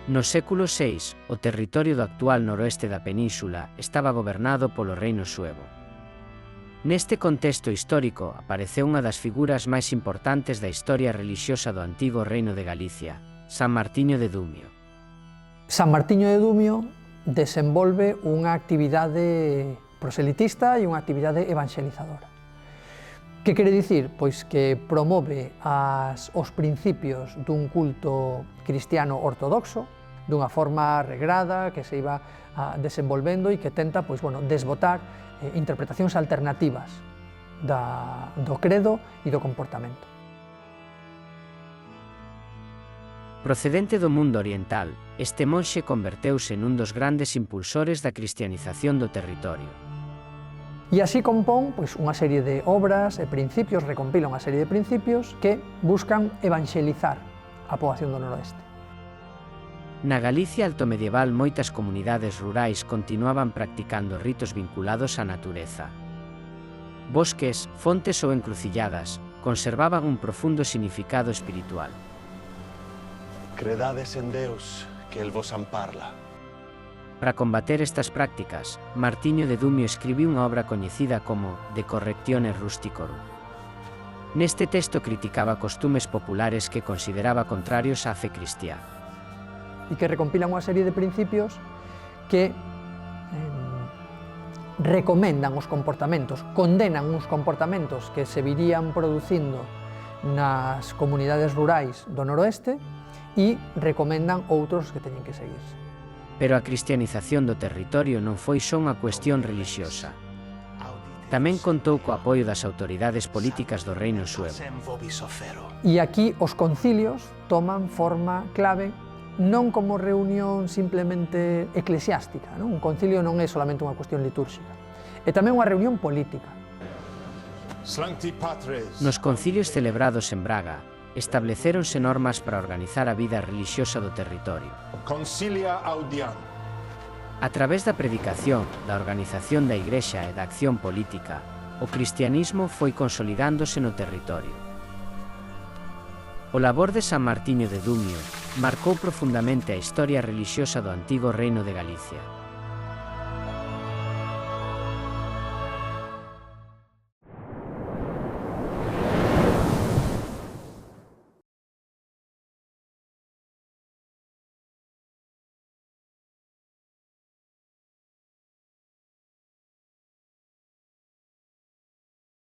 No século VI, o territorio do actual noroeste da península estaba gobernado polo reino suevo. Neste contexto histórico apareceu unha das figuras máis importantes da historia relixiosa do antigo reino de Galicia, San Martiño de Dumio. San Martiño de Dumio desenvolve unha actividade proselitista e unha actividade evangelizadora. Que quere dicir? Pois que promove os principios dun culto cristiano ortodoxo dunha forma regrada que se iba desenvolvendo e que tenta desbotar interpretacións alternativas do credo e do comportamento. Procedente do mundo oriental, este monxe converteuse nun dos grandes impulsores da cristianización do territorio. E así compón unha serie de obras e principios, recompila unha serie de principios que buscan evangelizar a poboación do noroeste. Na Galicia altomedieval moitas comunidades rurais continuaban practicando ritos vinculados á natureza. Bosques, fontes ou encrucilladas conservaban un profundo significado espiritual. Credades en Deus, que el vos amparla. Para combater estas prácticas, Martiño de Dumio escribiu unha obra coñecida como De Correctione Rusticorum. Neste texto criticaba costumes populares que consideraba contrarios á fe cristiá. E que recompilan unha serie de principios que recomendan os comportamentos, condenan uns comportamentos que se virían producindo nas comunidades rurais do noroeste e recomendan outros que teñen que seguirse. Pero a cristianización do territorio non foi só unha cuestión relixiosa. Tamén contou co apoio das autoridades políticas do reino suevo. E aquí os concilios toman forma clave non como reunión simplemente eclesiástica, non? Un concilio non é solamente unha cuestión litúrxica, é tamén unha reunión política. Nos concilios celebrados en Braga, establecéronse normas para organizar a vida relixiosa do territorio. A través da predicación, da organización da Igrexa e da acción política, o cristianismo foi consolidándose no territorio. O labor de San Martiño de Dumio marcou profundamente a historia relixiosa do antigo reino de Galicia.